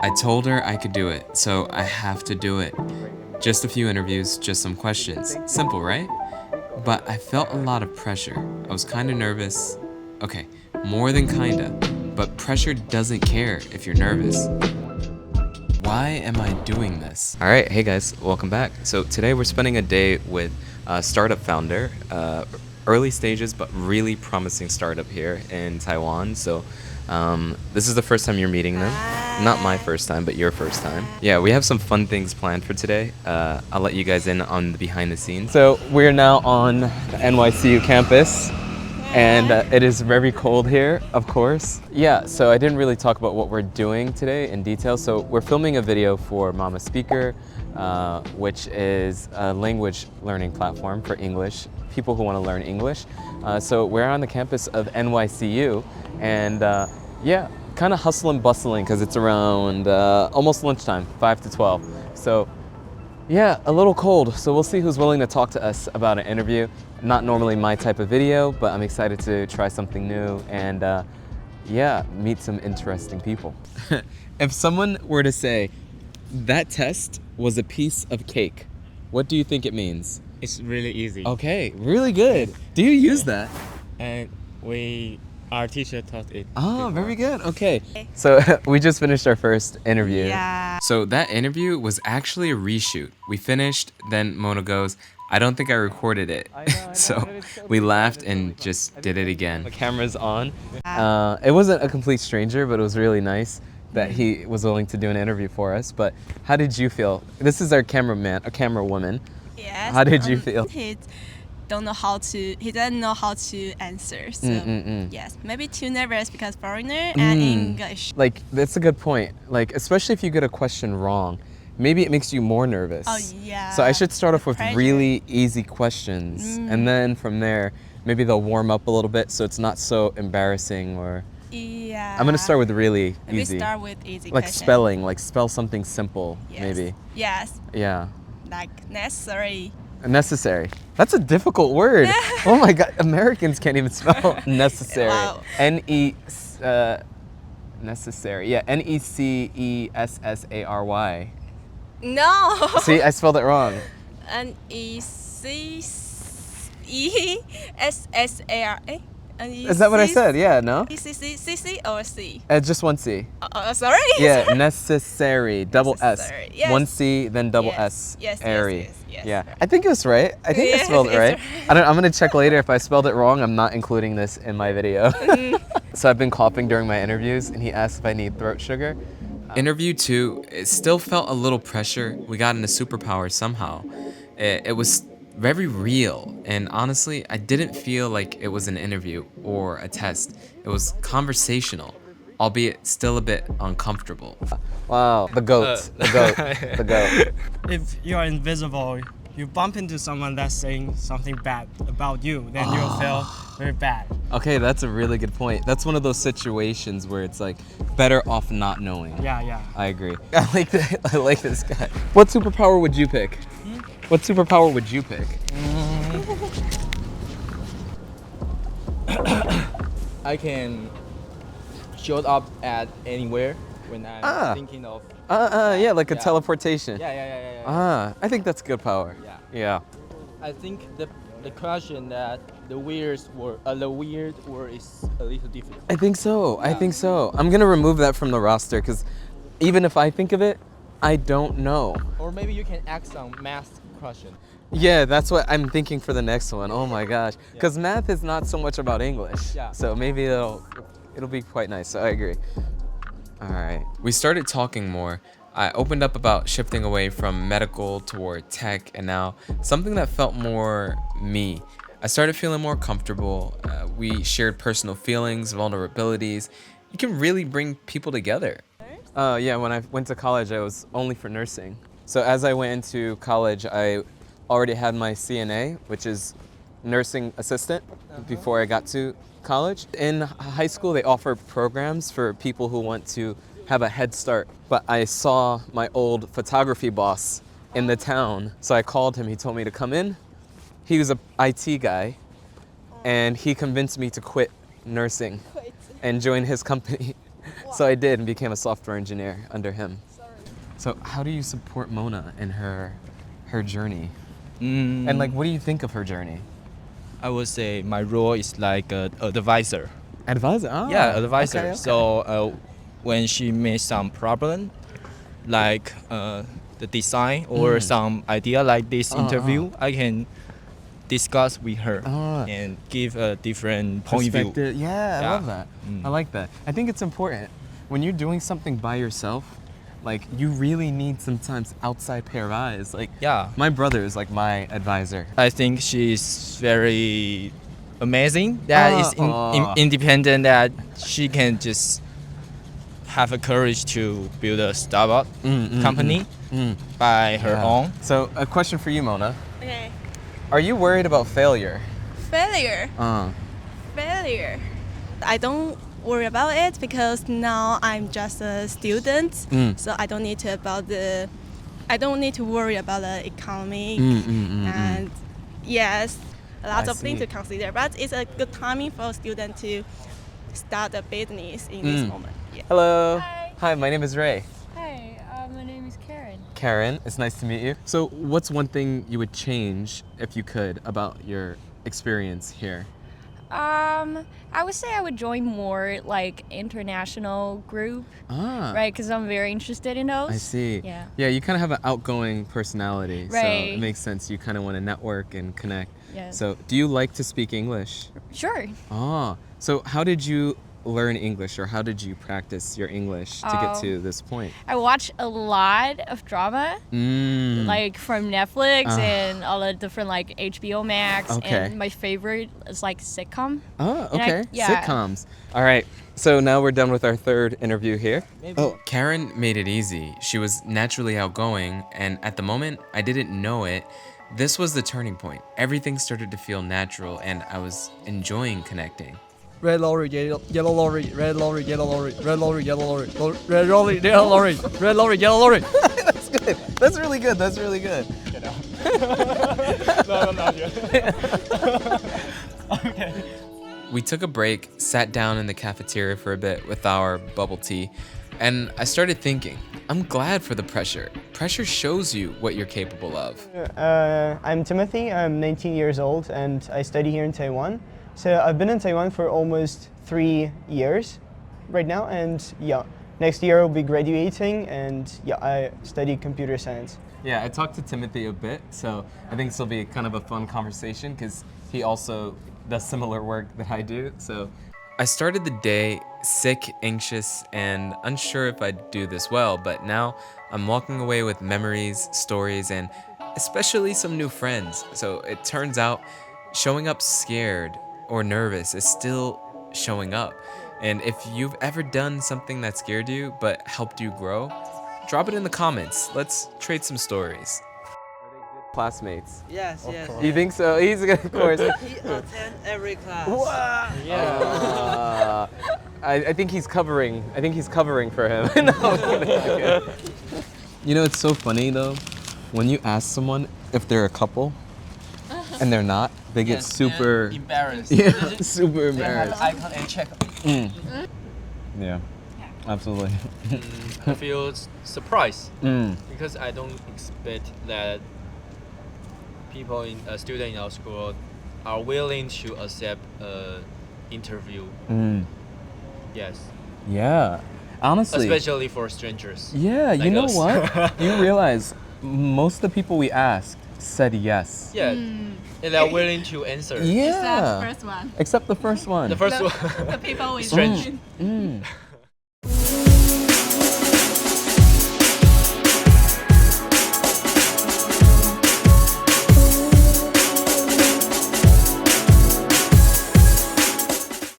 I told her I could do it, so I have to do it. Just a few interviews, just some questions. Simple, right? But I felt a lot of pressure. I was kinda nervous. Okay, more than kinda. But pressure doesn't care if you're nervous. Why am I doing this? All right, hey guys, welcome back. So today we're spending a day with a startup founder, early stages but really promising startup here in Taiwan. So this is the first time you're meeting them. Not my first time, but your first time. Yeah, we have some fun things planned for today. I'll let you guys in on the behind the scenes. So we're now on the NYCU campus. And it is very cold here, of course. Yeah, so I didn't really talk about what we're doing today in detail. So we're filming a video for Mama Speaker, which is a language learning platform for English, people who want to learn English. So we're on the campus of NYCU, and yeah, kind of hustle and bustling because it's around almost lunchtime, 5 to 12. So yeah, a little cold, so we'll see who's willing to talk to us about an interview. Not normally my type of video, but I'm excited to try something new and yeah, meet some interesting people. If someone were to say, that test was a piece of cake, what do you think it means? It's really easy. Okay, really good. Do you use that? And our teacher taught it. Oh, very good. Okay. So we just finished our first interview. Yeah. So that interview was actually a reshoot. We finished, then Mona goes, I don't think I recorded it. So we laughed and just did it again. The camera's on. It wasn't a complete stranger, but it was really nice that he was willing to do an interview for us. But how did you feel? This is our cameraman, a camera woman. Yes. How did you feel? He doesn't know how to answer. So yes, maybe too nervous because foreigner and English. Like, that's a good point. Like, especially if you get a question wrong, maybe it makes you more nervous. Oh yeah. So I should start off with Pressure. really easy questions, and then from there, maybe they'll warm up a little bit so it's not so embarrassing. Or Yeah. I'm gonna start with really Maybe easy. start with easy Like question. spelling, like spell something simple, Yes. maybe. Yes. Yeah. Like necessary. Necessary. That's a difficult word. Oh my God, Americans can't even spell necessary. Wow. Necessary. Yeah, Necessary. No. See, I spelled it wrong. Necessary. Is that what I said? Yeah, no? C or C? Just one C. Sorry. Yeah, necessary. Double Necessary, S. yes. One C, then double Yes, S. yes, Airy. yes, yes, Yeah, right. I think it was right. I think I Yes, spelled it it's right. right. I'm gonna check later if I spelled it wrong. I'm not including this in my video. So I've been coughing during my interviews, and he asked if I need throat sugar. Interview 2, it still felt a little pressure. We got into superpower somehow. It was very real, and honestly, I didn't feel like it was an interview or a test. It was conversational, albeit still a bit uncomfortable. Wow, the goat, the goat, the goat. If you are invisible, you bump into someone that's saying something bad about you, then you'll feel very bad. Okay, that's a really good point. That's one of those situations where it's like better off not knowing. Yeah. I agree. I like that. I like this guy. What superpower would you pick? What superpower would you pick? I can show up at anywhere when I'm thinking of. Yeah, like a Yeah. teleportation. Yeah. I think that's a good power. Yeah. Yeah. I think the question that the weird word is a little difficult. I think so. I think so. I'm gonna remove that from the roster because even if I think of it, I don't know. Or maybe you can ask some math question. Yeah, that's what I'm thinking for the next one. Oh my gosh, because math is not so much about English. Yeah. So maybe it'll be quite nice. So I agree. All right. We started talking more. I opened up about shifting away from medical toward tech, and now something that felt more me. I started feeling more comfortable. We shared personal feelings, vulnerabilities. You can really bring people together. Yeah, when I went to college, I was only for nursing. So as I went into college, I already had my CNA, which is nursing assistant, before I got to college. In high school, they offer programs for people who want to have a head start. But I saw my old photography boss in the town, so I called him. He told me to come in. He was a IT guy, and he convinced me to quit nursing and join his company. So I did and became a software engineer under him. So how do you support Mona in her journey? And like, what do you think of her journey? I would say my role is like an advisor. Advisor? Oh, Yeah, advisor. okay. So when she made some problem, like the design or some idea like this interview, I can discuss with her and give a different point of view. Yeah, I Yeah. love that. I like that. I think it's important when you're doing something by yourself. Like, you really need sometimes outside pair of eyes. Like, Yeah. my brother is like my advisor. I think she's very amazing. That is independent. That she can just have a courage to build a startup company by her own. So, a question for you, Mona. Okay. Are you worried about failure? Failure. Failure. I don't worry about it because now I'm just a student, so I don't need to worry about the economy and yes, lots I of things see. to consider. But it's a good timing for a student to start a business in this moment. Yeah. Hello. Hi. My name is Ray. Hi, my name is Karen. Karen, it's nice to meet you. So, what's one thing you would change if you could about your experience here? I would say I would join more like international group, right? Because I'm very interested in those. I see. Yeah. Yeah, you kind of have an outgoing personality, so Right. it makes sense. You kind of want to network and connect. Yes. So, do you like to speak English? Sure. So how did you learn English, or how did you practice your English to get to this point? I watch a lot of drama, like from Netflix and all the different like HBO Max. Okay. And my favorite is like sitcom. Oh, And okay. yeah. Sitcoms. All right. So now we're done with our third interview here. Karen made it easy. She was naturally outgoing, and at the moment, I didn't know it. This was the turning point. Everything started to feel natural, and I was enjoying connecting. Red lorry, yellow lorry, red lorry, yellow lorry, red lorry, yellow lorry, red lorry, yellow lorry, red lorry, yellow lorry. That's good. That's really good. That's really good. We took a break, sat down in the cafeteria for a bit with our bubble tea, and I started thinking, I'm glad for the pressure. Pressure shows you what you're capable of. I'm Timothy, I'm 19 years old and I study here in Taiwan. So I've been in Taiwan for almost 3 years right now, and yeah, next year I'll be graduating, and yeah, I study computer science. Yeah, I talked to Timothy a bit, so I think this will be kind of a fun conversation because he also does similar work that I do. So I started the day sick, anxious, and unsure if I'd do this well, but now I'm walking away with memories, stories, and especially some new friends. So it turns out showing up scared or nervous is still showing up. And if you've ever done something that scared you but helped you grow, drop it in the comments. Let's trade some stories. classmates. Yes, yes. You think so? He's of course. He attend every class. I think he's covering. I think he's covering for him. No, I'm kidding. You know, it's so funny though, when you ask someone if they're a couple, and they're not, they get super embarrassed. Yeah, super They have embarrassed. icon and check. Yeah, absolutely. I feel surprised because I don't expect that people in a student in our school are willing to accept interview. Yes. Yeah, honestly. Especially for strangers. Yeah, you like know us. what? You realize most of the people we asked said yes. Yeah. And they're willing to answer. Yeah. First one. Except the first one. The first one. The people with Strange.